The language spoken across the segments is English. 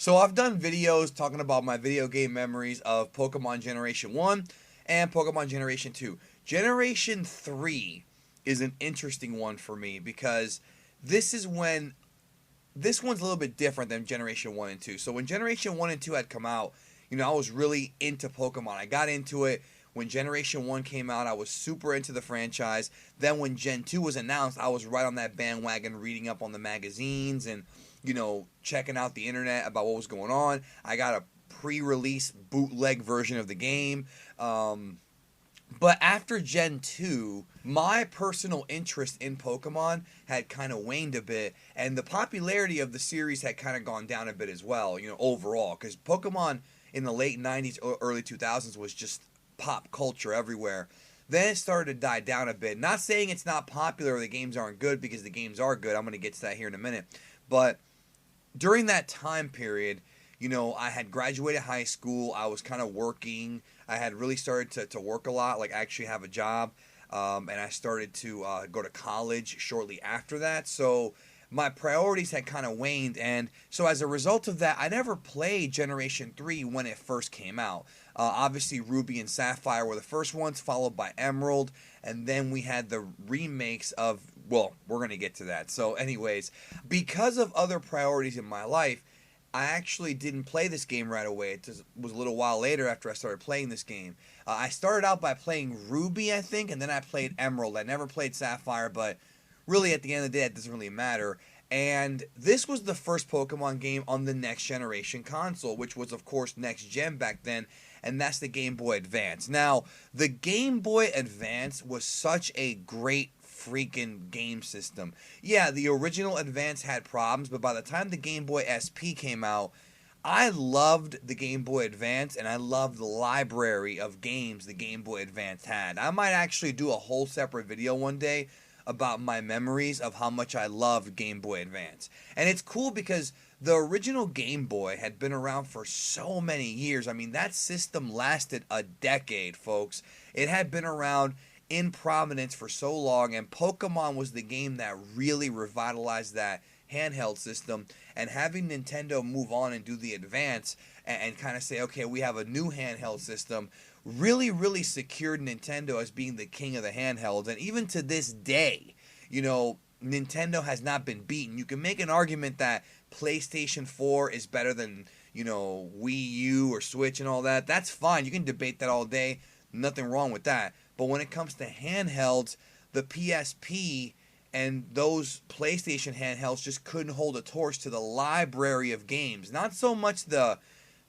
So I've done videos talking about my video game memories of Pokemon Generation 1 and Pokemon Generation 2. Generation 3 is an interesting one for me because this is when this one's a little bit different than Generation 1 and 2. So when Generation 1 and 2 had come out, I was really into Pokemon. I got into it when Generation 1 came out. I was super into the franchise. Then when Gen 2 was announced, I was right on that bandwagon, reading up on the magazines and checking out the internet about what was going on. I got a pre-release bootleg version of the game. But after Gen 2, my personal interest in Pokemon had kind of waned a bit, and the popularity of the series had kind of gone down a bit as well, overall, because Pokemon in the late 90s, early 2000s was just pop culture everywhere. Then it started to die down a bit. Not saying it's not popular or the games aren't good, because the games are good. I'm going to get to that here in a minute. But during that time period, I had graduated high school. I was kind of working. I had really started to work a lot, like actually have a job. And I started to go to college shortly after that. So my priorities had kind of waned. And so as a result of that, I never played Generation 3 when it first came out. Obviously, Ruby and Sapphire were the first ones, followed by Emerald. And then we had the remakes of, well, we're going to get to that. So anyways, because of other priorities in my life, I actually didn't play this game right away. It just was a little while later after I started playing this game. I started out by playing Ruby, I think, and then I played Emerald. I never played Sapphire, but really at the end of the day, it doesn't really matter. And this was the first Pokemon game on the next generation console, which was, of course, next gen back then, and that's the Game Boy Advance. Now, the Game Boy Advance was such a great freaking game system. Yeah, the original Advance had problems, but by the time the Game Boy SP came out, I loved the Game Boy Advance, and I loved the library of games the Game Boy Advance had. I might actually do a whole separate video one day about my memories of how much I loved Game Boy Advance. And it's cool because the original Game Boy had been around for so many years. I mean, that system lasted a decade, folks. It had been around in prominence for so long, and Pokemon was the game that really revitalized that handheld system. And having Nintendo move on and do the Advance and kind of say, okay, we have a new handheld system, really secured Nintendo as being the king of the handhelds. And even to this day, Nintendo has not been beaten. You can make an argument that PlayStation 4 is better than, Wii U or Switch and all that. That's fine. You can debate that all day. Nothing wrong with that. But when it comes to handhelds, the PSP and those PlayStation handhelds just couldn't hold a torch to the library of games. Not so much the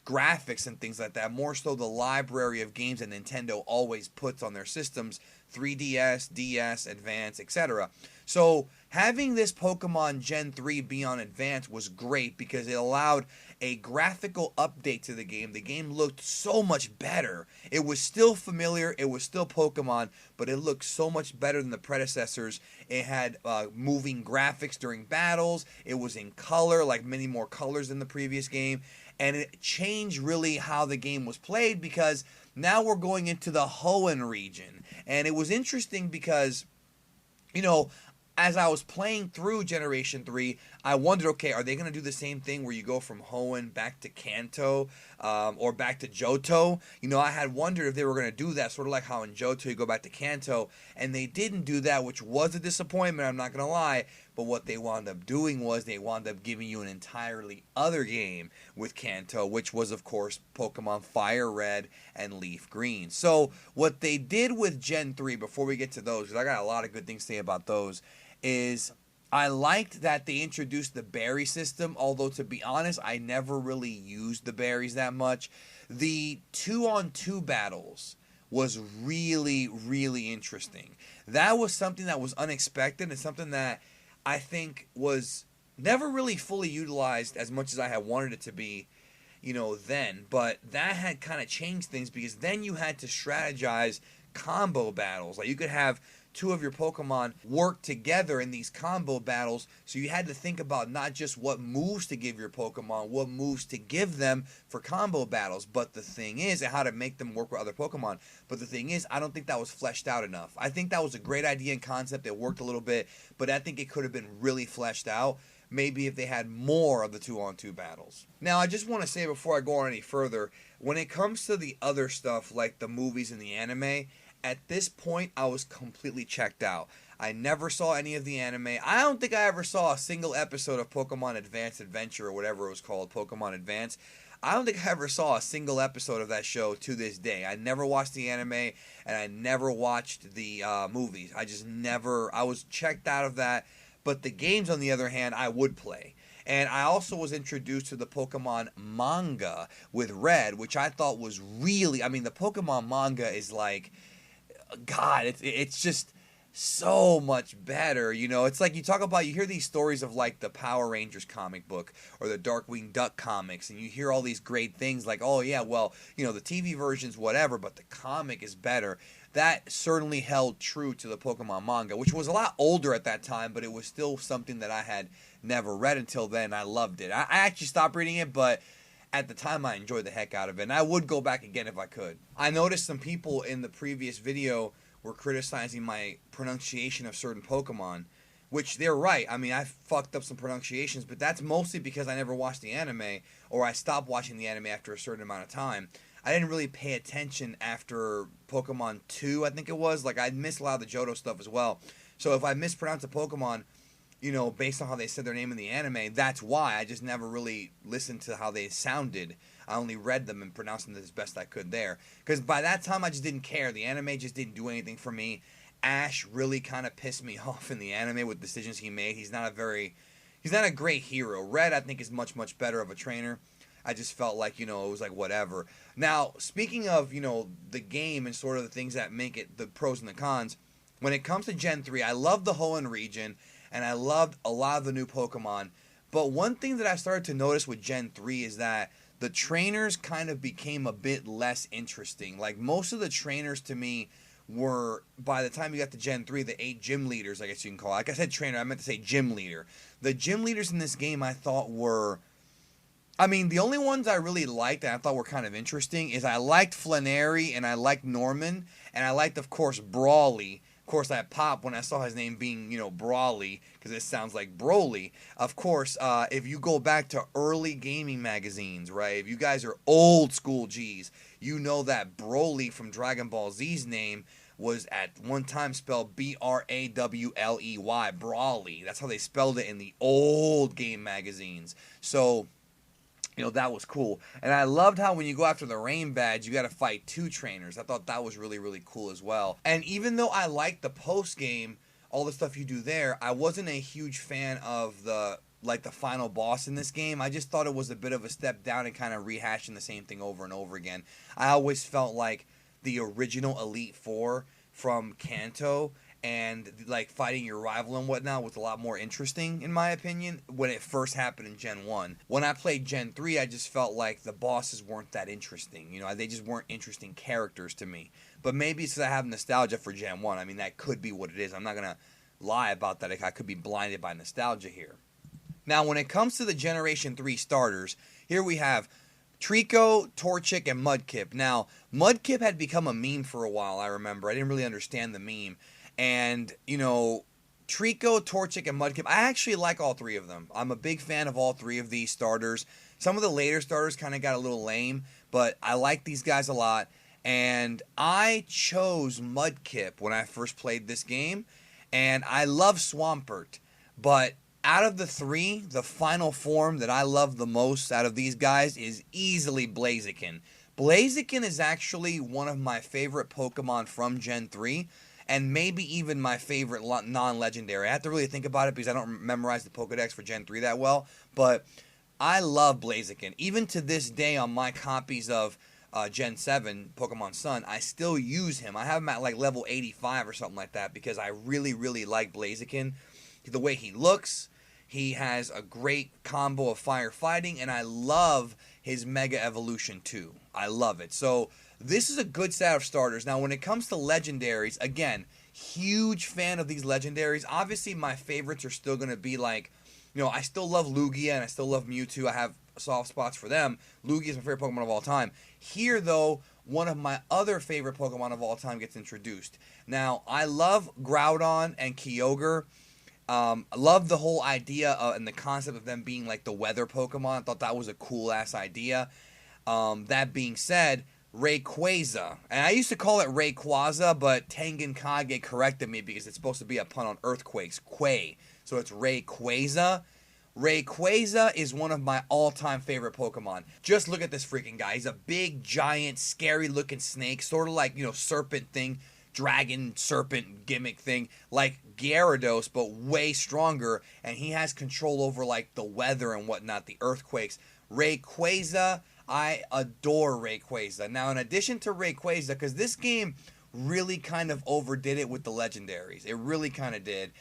graphics and things like that, more so the library of games that Nintendo always puts on their systems, 3DS, DS, Advance, etc. So having this Pokemon Gen 3 be on Advance was great because it allowed a graphical update to the game. The game looked so much better. It was still familiar, it was still Pokemon, but it looked so much better than the predecessors. It had moving graphics during battles, it was in color, like many more colors than the previous game, and it changed really how the game was played because now we're going into the Hoenn region. And it was interesting because, as I was playing through Generation 3, I wondered, okay, are they going to do the same thing where you go from Hoenn back to Kanto or back to Johto? I had wondered if they were going to do that, sort of like how in Johto you go back to Kanto, and they didn't do that, which was a disappointment, I'm not going to lie. But what they wound up doing was they wound up giving you an entirely other game with Kanto, which was, of course, Pokemon FireRed and Leaf Green. So what they did with Gen 3, before we get to those, because I got a lot of good things to say about those, is I liked that they introduced the berry system, although to be honest, I never really used the berries that much. The 2-on-2 battles was really interesting. That was something that was unexpected and something that I think was never really fully utilized as much as I had wanted it to be, then. But that had kind of changed things because then you had to strategize combo battles. Like you could have two of your Pokemon work together in these combo battles, so you had to think about not just what moves to give your Pokemon, what moves to give them for combo battles, but the thing is, and how to make them work with other Pokemon. But the thing is, I don't think that was fleshed out enough. I think that was a great idea and concept. It worked a little bit, but I think it could have been really fleshed out. maybe if they had more of the 2-on-2 battles. Now, I just want to say before I go on any further, when it comes to the other stuff like the movies and the anime, at this point I was completely checked out. I never saw any of the anime. I don't think I ever saw a single episode of Pokemon Advanced Adventure or whatever it was called, Pokemon Advance. I don't think I ever saw a single episode of that show to this day. I never watched the anime, and I never watched the movies. I was checked out of that. But the games, on the other hand, I would play. And I also was introduced to the Pokemon manga with Red, which I thought was really... I mean, the Pokemon manga is like... God, it's just so much better, you know. It's like you hear these stories of like the Power Rangers comic book or the Darkwing Duck comics, and you hear all these great things like, oh yeah, well, you know, the TV version's whatever, but the comic is better. That certainly held true to the Pokemon manga, which was a lot older at that time, but it was still something that I had never read until then. I loved it. I actually stopped reading it, but at the time I enjoyed the heck out of it, and I would go back again if I could. I noticed some people in the previous video were criticizing my pronunciation of certain Pokemon, which they're right. I mean, I fucked up some pronunciations, but that's mostly because I never watched the anime, or I stopped watching the anime after a certain amount of time. I didn't really pay attention after Pokemon 2, I think it was. Like, I missed a lot of the Johto stuff as well. So if I mispronounced a Pokemon, you know, based on how they said their name in the anime, that's why. I just never really listened to how they sounded. I only read them and pronounced them as best I could there. Because by that time, I just didn't care. The anime just didn't do anything for me. Ash really kind of pissed me off in the anime with decisions he made. He's not a great hero. Red, I think, is much, much better of a trainer. I just felt like, you know, it was like whatever. Now, speaking of, you know, the game and sort of the things that make it the pros and the cons, when it comes to Gen 3, I love the Hoenn region, and I loved a lot of the new Pokemon. But one thing that I started to notice with Gen 3 is that the trainers kind of became a bit less interesting. Like, most of the trainers to me were, by the time you got to Gen 3, the 8 gym leaders, I guess you can call it. Like I said trainer, I meant to say gym leader. The gym leaders in this game I thought were... I mean, the only ones I really liked and I thought were kind of interesting is I liked Flannery and I liked Norman, and I liked, of course, Brawly. Of course, I popped when I saw his name being, you know, Brawly, because it sounds like Broly. Of course, if you go back to early gaming magazines, right, if you guys are old school G's, you know that Broly from Dragon Ball Z's name was at one time spelled B-R-A-W-L-E-Y, Brawly. That's how they spelled it in the old game magazines. So... you know, that was cool. And I loved how when you go after the Rain Badge, you got to fight 2 trainers. I thought that was really, really cool as well. And even though I liked the post-game, all the stuff you do there, I wasn't a huge fan of the final boss in this game. I just thought it was a bit of a step down and kind of rehashing the same thing over and over again. I always felt like the original Elite Four from Kanto and like fighting your rival and whatnot was a lot more interesting, in my opinion, when it first happened in Gen 1. When I played Gen 3, I just felt like the bosses weren't that interesting. You know, they just weren't interesting characters to me. But maybe it's because I have nostalgia for Gen 1. I mean, that could be what it is. I'm not going to lie about that. I could be blinded by nostalgia here. Now, when it comes to the Generation 3 starters, here we have Treecko, Torchic, and Mudkip. Now, Mudkip had become a meme for a while, I remember. I didn't really understand the meme. And, you know, Treecko, Torchic, and Mudkip, I actually like all 3 of them. I'm a big fan of all 3 of these starters. Some of the later starters kind of got a little lame, but I like these guys a lot. And I chose Mudkip when I first played this game, and I love Swampert. But out of the 3, the final form that I love the most out of these guys is easily Blaziken. Blaziken is actually one of my favorite Pokemon from Gen 3. And maybe even my favorite non-legendary. I have to really think about it because I don't memorize the Pokedex for Gen 3 that well. But I love Blaziken. Even to this day on my copies of Gen 7, Pokemon Sun, I still use him. I have him at like level 85 or something like that because I really, really like Blaziken. The way he looks, he has a great combo of fire fighting, and I love his Mega Evolution too. I love it. So this is a good set of starters. Now, when it comes to legendaries, again, huge fan of these legendaries. Obviously, my favorites are still going to be like, you know, I still love Lugia and I still love Mewtwo. I have soft spots for them. Lugia is my favorite Pokemon of all time. Here, though, one of my other favorite Pokemon of all time gets introduced. Now, I love Groudon and Kyogre. I love the whole idea and the concept of them being like the weather Pokemon. I thought that was a cool ass idea. That being said, Rayquaza, and I used to call it Rayquaza, but Tengen Kage corrected me because it's supposed to be a pun on earthquakes, Quay. So it's Rayquaza. Rayquaza is one of my all-time favorite Pokemon. Just look at this freaking guy. He's a big, giant, scary-looking snake, sort of like, serpent thing, dragon, serpent gimmick thing, like Gyarados, but way stronger, and he has control over, like, the weather and whatnot, the earthquakes. Rayquaza, I adore Rayquaza. Now, in addition to Rayquaza, because this game really kind of overdid it with the legendaries. It really kind of did.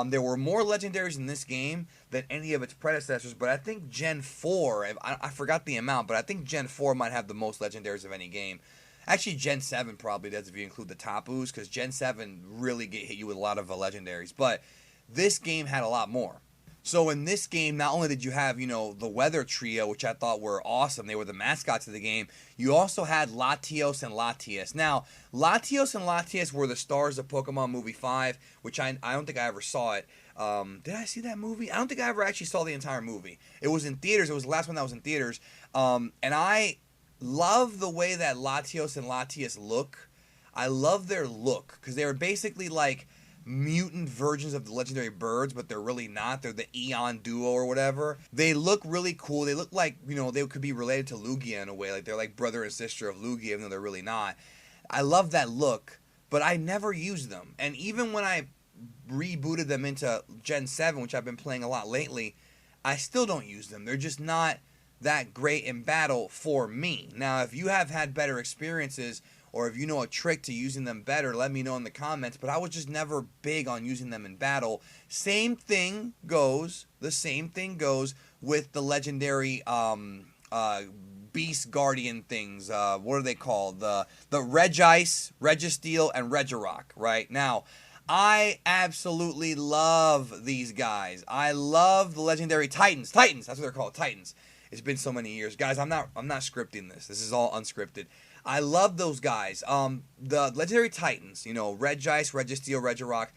There were more legendaries in this game than any of its predecessors, but I think Gen 4, I forgot the amount, but I think Gen 4 might have the most legendaries of any game. Actually, Gen 7 probably does if you include the Tapus, because Gen 7 really hit you with a lot of legendaries. But this game had a lot more. So in this game, not only did you have, the Weather Trio, which I thought were awesome. They were the mascots of the game. You also had Latios and Latias. Now, Latios and Latias were the stars of Pokemon Movie 5, which I don't think I ever saw it. Did I see that movie? I don't think I ever actually saw the entire movie. It was in theaters. It was the last one that was in theaters. And I love the way that Latios and Latias look. I love their look, because they were basically like mutant versions of the legendary birds, but they're really not. They're the Eon duo or whatever. They look really cool. They look like, they could be related to Lugia in a way. Like, they're like brother and sister of Lugia, even though they're really not. I love that look, but I never used them. And even when I rebooted them into Gen 7, which I've been playing a lot lately, I still don't use them. They're just not that great in battle for me. Now, if you have had better experiences, or if you know a trick to using them better, let me know in the comments. But I was just never big on using them in battle. The same thing goes with the legendary Beast Guardian things. What are they called? The Regice, Registeel, and Regirock, right? Now, I absolutely love these guys. I love the legendary Titans. Titans, that's what they're called, Titans. It's been so many years. Guys, I'm not scripting this. This is all unscripted. I love those guys. The legendary Titans, Regice, Registeel, Regirock.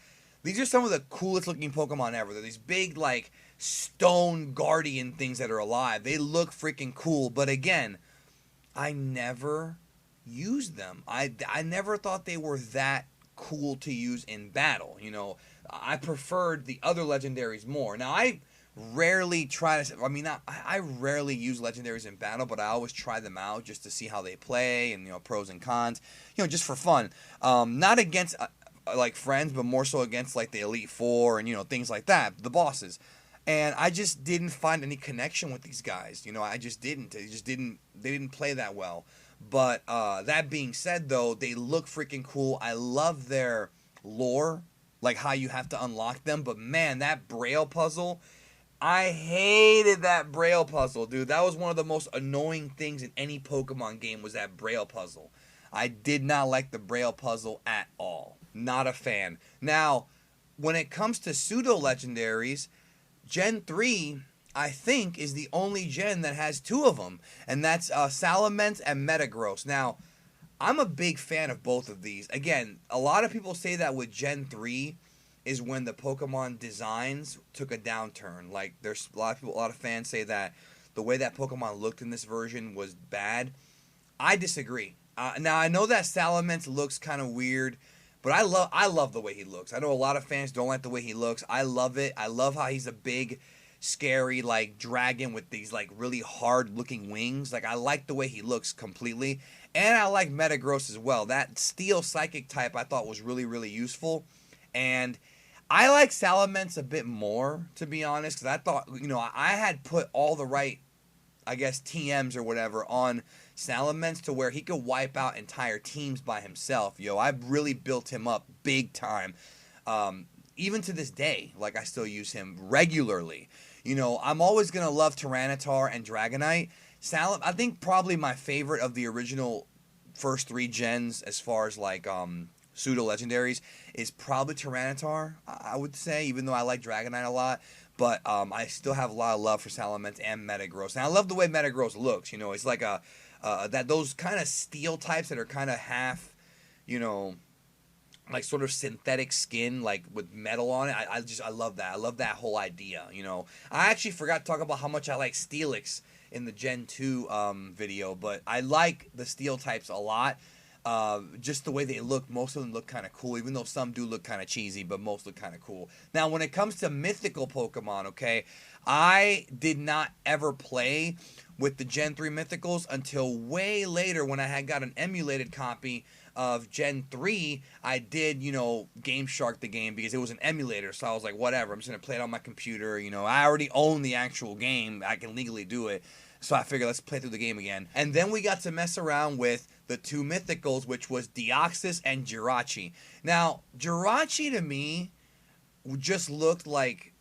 These are some of the coolest looking Pokemon ever. They're these big, like, stone guardian things that are alive. They look freaking cool. But again, I never used them. I never thought they were that cool to use in battle. I preferred the other legendaries more. Now, I rarely I rarely use legendaries in battle, but I always try them out just to see how they play and, pros and cons, just for fun. Not against, like, friends, but more so against, like, the Elite Four and, things like that, the bosses. And I just didn't find any connection with these guys. I just didn't. They didn't play that well. But that being said, though, they look freaking cool. I love their lore, like how you have to unlock them. But, man, that Braille puzzle, I hated that Braille puzzle, dude. That was one of the most annoying things in any Pokemon game, was that Braille puzzle. I did not like the Braille puzzle at all. Not a fan. Now, when it comes to pseudo-legendaries, Gen 3, I think, is the only gen that has two of them, and that's Salamence and Metagross. Now, I'm a big fan of both of these. Again, a lot of people say that with Gen 3 is when the Pokemon designs took a downturn. Like, there's a lot of fans say that the way that Pokemon looked in this version was bad. I disagree. Now, I know that Salamence looks kind of weird, but I love the way he looks. I know a lot of fans don't like the way he looks. I love it. I love how he's a big, scary, like, dragon with these, like, really hard-looking wings. Like, I like the way he looks completely. And I like Metagross as well. That Steel Psychic type I thought was really, really useful. And I like Salamence a bit more, to be honest, because I thought, I had put all the right, I guess, TMs or whatever on Salamence to where he could wipe out entire teams by himself. I've really built him up big time. Even to this day, like, I still use him regularly. I'm always going to love Tyranitar and Dragonite. I think probably my favorite of the original first three gens as far as, like, pseudo-legendaries is probably Tyranitar, I would say, even though I like Dragonite a lot. But I still have a lot of love for Salamence and Metagross. And I love the way Metagross looks. It's like those kind of steel types that are kind of half, like sort of synthetic skin, like with metal on it. I love that. I love that whole idea. You know, I actually forgot to talk about how much I like Steelix in the Gen 2 video, but I like the Steel types a lot. Just the way they look, most of them look kind of cool, even though some do look kind of cheesy, but most look kind of cool. Now, when it comes to mythical Pokemon, okay, I did not ever play with the Gen 3 mythicals until way later when I had got an emulated copy of Gen 3. I did, you know, Game Shark the game because it was an emulator, so I was like, whatever, I'm just going to play it on my computer, you know, I already own the actual game, I can legally do it, so I figured let's play through the game again. And then we got to mess around with the two mythicals, which was Deoxys and Jirachi. Now, Jirachi to me just looked like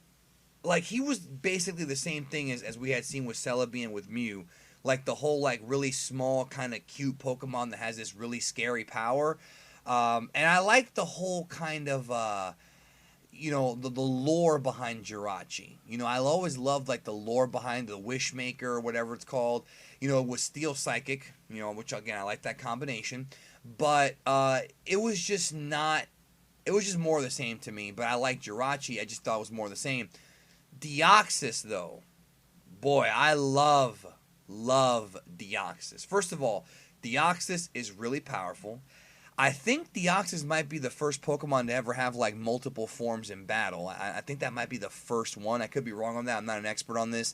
he was basically the same thing as we had seen with Celebi and with Mew. Like the whole like really small kind of cute Pokemon that has this really scary power. And I like the whole kind of, you know, the lore behind Jirachi. You know, I always loved like the lore behind the Wishmaker or whatever it's called. You know, it was Steel Psychic, you know, which again, I like that combination. But it was just not, it was just more of the same to me. But I like Jirachi, I just thought it was more of the same. Deoxys though, boy, I love Deoxys. First of all, Deoxys is really powerful. I think Deoxys might be the first Pokemon to ever have like multiple forms in battle. I think that might be the first one. I could be wrong on that. I'm not an expert on this.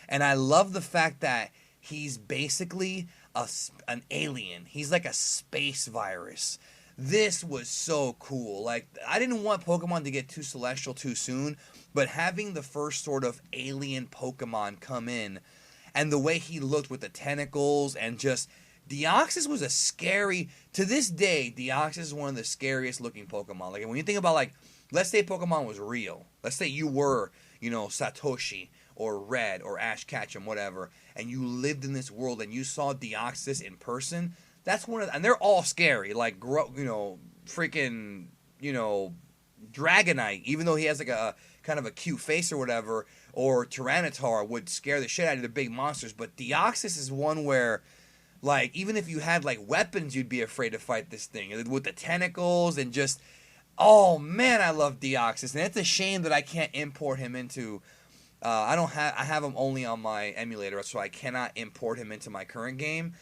And I love the fact that he's basically an alien. He's like a space virus. This was so cool. Like, I didn't want Pokemon to get too celestial too soon, but having the first sort of alien Pokemon come in, and the way he looked with the tentacles, and just, Deoxys was a scary, to this day, Deoxys is one of the scariest looking Pokemon. Like, when you think about, like, let's say Pokemon was real. Let's say you were, you know, Satoshi, or Red, or Ash Ketchum, whatever, and you lived in this world, and you saw Deoxys in person, that's one of the, and they're all scary, like, you know, freaking, you know, Dragonite, even though he has like a kind of a cute face or whatever, or Tyranitar would scare the shit out of the big monsters, but Deoxys is one where, like, even if you had like weapons, you'd be afraid to fight this thing with the tentacles and just, oh man, I love Deoxys, and it's a shame that I can't import him into. I have him only on my emulator, so I cannot import him into my current game.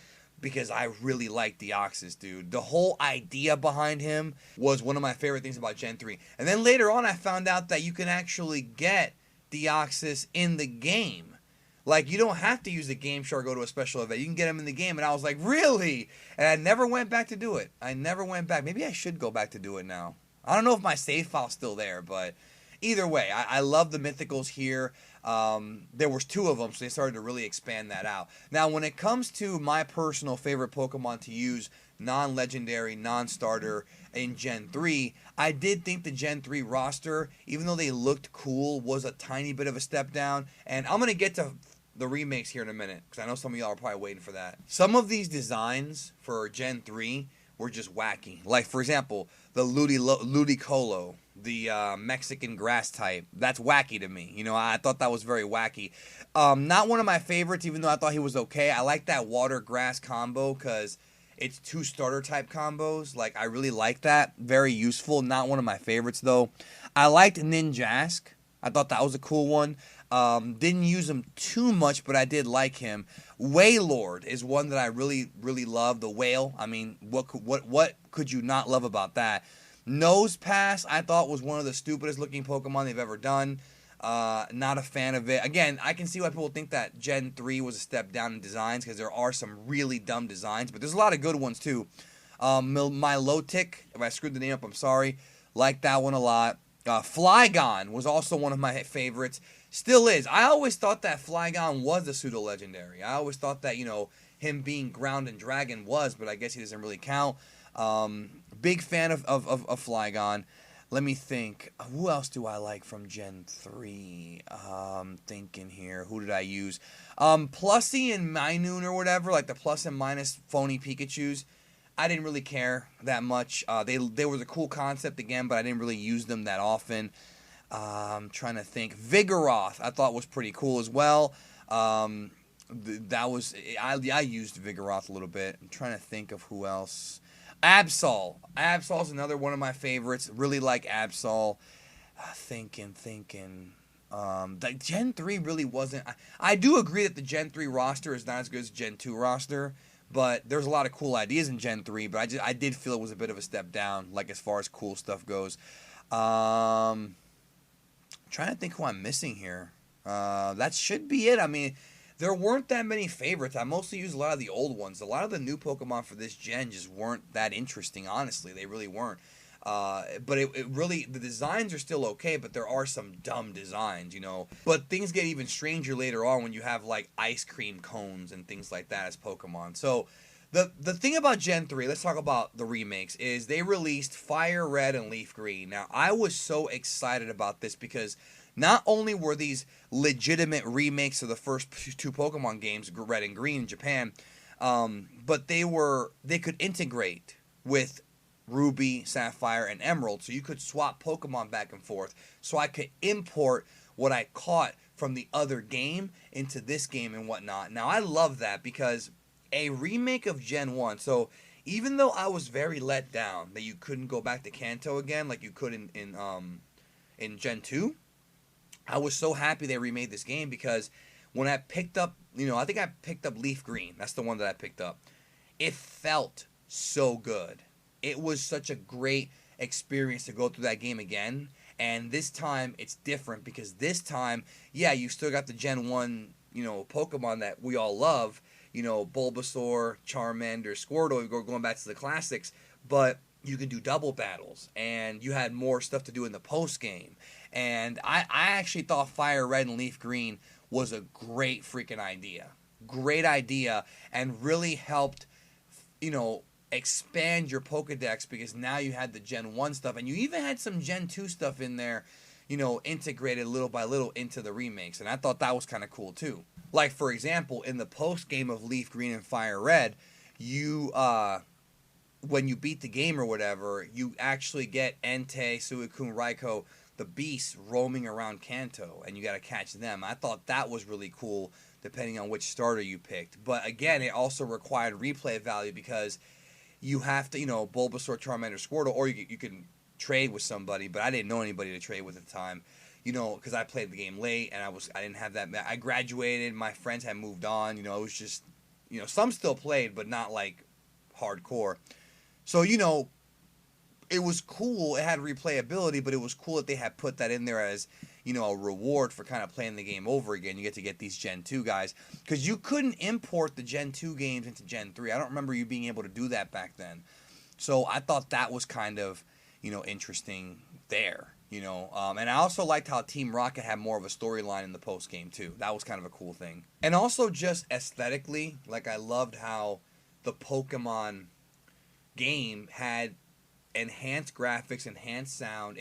Because I really like Deoxys, dude. The whole idea behind him was one of my favorite things about Gen 3. And then later on, I found out that you can actually get Deoxys in the game. Like, you don't have to use the Game Shark or go to a special event. You can get him in the game. And I was like, really? And I never went back to do it. I never went back. Maybe I should go back to do it now. I don't know if my save file's still there, but either way, I love the mythicals here. There was two of them, so they started to really expand that out. Now, when it comes to my personal favorite Pokemon to use, non-legendary, non-starter in Gen 3, I did think the Gen 3 roster, even though they looked cool, was a tiny bit of a step down. And I'm going to get to the remakes here in a minute, because I know some of y'all are probably waiting for that. Some of these designs for Gen 3 were just wacky. Like, for example, the Ludicolo, the Mexican grass type. That's wacky to me. You know, I thought that was very wacky. Not one of my favorites, even though I thought he was okay. I like that water-grass combo because it's two starter type combos. Like, I really like that. Very useful. Not one of my favorites, though. I liked Ninjask. I thought that was a cool one. Didn't use him too much, but I did like him. Wailord is one that I really, really love. The whale. I mean, what could you not love about that? Nosepass, I thought, was one of the stupidest looking Pokemon they've ever done. Not a fan of it. Again, I can see why people think that Gen 3 was a step down in designs, because there are some really dumb designs, but there's a lot of good ones too. Milotic, if I screwed the name up, I'm sorry. Like that one a lot. Flygon was also one of my favorites. Still is. I always thought that Flygon was a pseudo-legendary. I always thought that, you know, him being ground and dragon was, but I guess he doesn't really count. Big fan of Flygon. Let me think. Who else do I like from Gen 3? Thinking here. Who did I use? Plussy and Minoon or whatever, like the plus and minus phony Pikachus. I didn't really care that much. They were a cool concept again, but I didn't really use them that often. I'm trying to think. Vigoroth I thought was pretty cool as well. I used Vigoroth a little bit. I'm trying to think of who else. Absol. Absol's another one of my favorites. Really like Absol. Thinking. Like Gen 3 really wasn't. I do agree that the Gen 3 roster is not as good as Gen 2 roster, but there's a lot of cool ideas in Gen 3. But I did feel it was a bit of a step down, like as far as cool stuff goes. Trying to think who I'm missing here. That should be it. I mean, there weren't that many favorites. I mostly used a lot of the old ones. A lot of the new Pokemon for this gen just weren't that interesting, honestly. They really weren't. But it really, the designs are still okay, but there are some dumb designs, you know. But things get even stranger later on when you have, like, ice cream cones and things like that as Pokemon. So, the thing about Gen 3, let's talk about the remakes, is they released Fire Red and Leaf Green. Now, I was so excited about this because not only were these legitimate remakes of the first two Pokemon games, Red and Green in Japan, but they could integrate with Ruby, Sapphire, and Emerald, so you could swap Pokemon back and forth. So I could import what I caught from the other game into this game and whatnot. Now, I love that because a remake of Gen 1, so even though I was very let down that you couldn't go back to Kanto again like you could in Gen 2, I was so happy they remade this game because when I picked up, I think I picked up Leaf Green. That's the one that I picked up. It felt so good. It was such a great experience to go through that game again. And this time, it's different because this time, yeah, you still got the Gen 1, Pokemon that we all love. Bulbasaur, Charmander, Squirtle, going back to the classics. But you can do double battles. And you had more stuff to do in the post-game. And I actually thought Fire Red and Leaf Green was a great freaking idea. Great idea. And really helped, expand your Pokedex because now you had the Gen 1 stuff. And you even had some Gen 2 stuff in there, integrated little by little into the remakes. And I thought that was kind of cool too. Like, for example, in the post-game of Leaf Green and Fire Red, you, when you beat the game or whatever, you actually get Entei, Suicune, Raikou, the beasts roaming around Kanto, and you got to catch them. I thought that was really cool, depending on which starter you picked. But again, it also required replay value because you have to, Bulbasaur, Charmander, Squirtle, or you can trade with somebody. But I didn't know anybody to trade with at the time, because I played the game late and I didn't have that. I graduated, my friends had moved on. It was just, some still played, but not like hardcore. So it was cool. It had replayability, but it was cool that they had put that in there as, a reward for kind of playing the game over again. You get to get these Gen 2 guys. Because you couldn't import the Gen 2 games into Gen 3. I don't remember you being able to do that back then. So I thought that was kind of, interesting there. And I also liked how Team Rocket had more of a storyline in the post-game, too. That was kind of a cool thing. And also just aesthetically, like I loved how the Pokemon game had enhanced graphics, enhanced sound.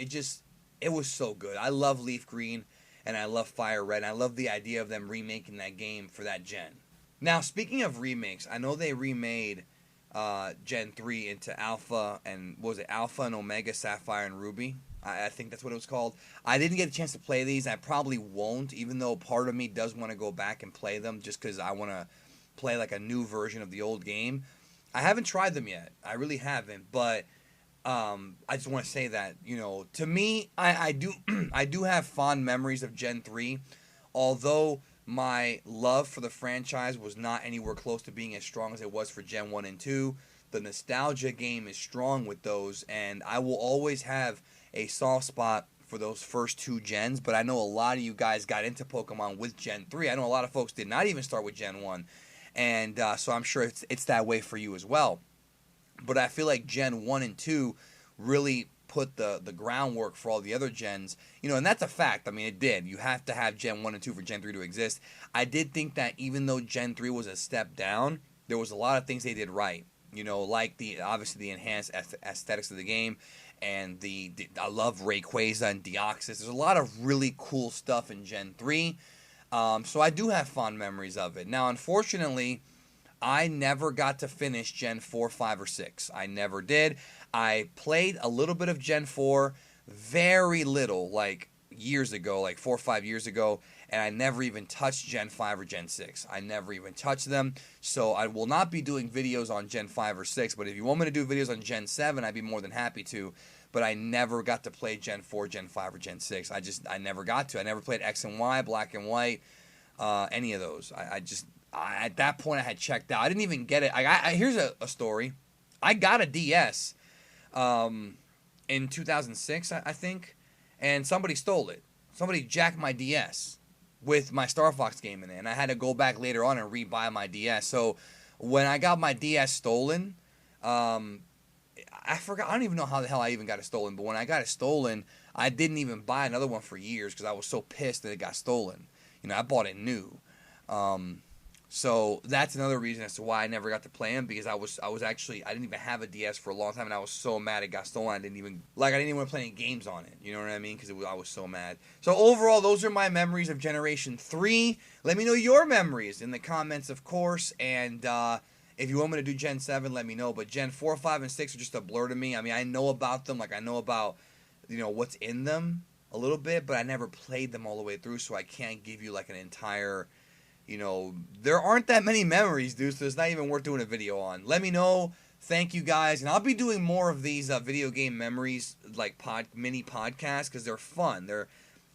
It was so good. I love Leaf Green and I love Fire Red. And I love the idea of them remaking that game for that gen. Now, speaking of remakes, I know they remade Gen 3 into Alpha and Alpha and Omega, Sapphire and Ruby. I think that's what it was called. I didn't get a chance to play these. I probably won't, even though part of me does want to go back and play them just because I want to play like a new version of the old game. I haven't tried them yet. I really haven't, but I just want to say that, to me, I do I do have fond memories of Gen 3, although my love for the franchise was not anywhere close to being as strong as it was for Gen 1 and 2. The nostalgia game is strong with those, and I will always have a soft spot for those first two gens, but I know a lot of you guys got into Pokemon with Gen 3. I know a lot of folks did not even start with Gen 1, and so I'm sure it's that way for you as well. But I feel like Gen 1 and 2 really put the groundwork for all the other gens. And that's a fact. I mean, it did. You have to have Gen 1 and 2 for Gen 3 to exist. I did think that even though Gen 3 was a step down, there was a lot of things they did right. Like obviously the enhanced aesthetics of the game, and I love Rayquaza and Deoxys. There's a lot of really cool stuff in Gen 3. So I do have fond memories of it. Now, unfortunately, I never got to finish Gen 4, 5, or 6. I never did. I played a little bit of Gen 4, very little, like years ago, like 4 or 5 years ago, and I never even touched Gen 5 or Gen 6. I never even touched them, so I will not be doing videos on Gen 5 or 6, but if you want me to do videos on Gen 7, I'd be more than happy to, but I never got to play Gen 4, Gen 5, or Gen 6. I never got to. I never played X and Y, Black and White, any of those. At that point, I had checked out. I didn't even get it. Here's a story. I got a DS in 2006, I think, and somebody stole it. Somebody jacked my DS with my Star Fox game in it, and I had to go back later on and rebuy my DS. So when I got my DS stolen, I forgot. I don't even know how the hell I even got it stolen, but when I got it stolen, I didn't even buy another one for years because I was so pissed that it got stolen. You know, I bought it new. So that's another reason as to why I never got to play him, because I didn't even have a DS for a long time, and I was so mad it got stolen. I didn't even want to play any games on it. You know what I mean? Because I was so mad. So overall, those are my memories of Generation 3. Let me know your memories in the comments, of course, and if you want me to do Gen 7, let me know. But Gen 4, 5, and 6 are just a blur to me. I mean, I know about them. Like, I know about, what's in them a little bit, but I never played them all the way through, so I can't give you, like, an entire... there aren't that many memories, dude, so it's not even worth doing a video on. Let me know. Thank you, guys. And I'll be doing more of these video game memories, like mini podcasts, because they're fun.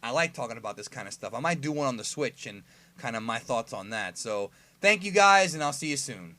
I like talking about this kind of stuff. I might do one on the Switch and kind of my thoughts on that. So, thank you, guys, and I'll see you soon.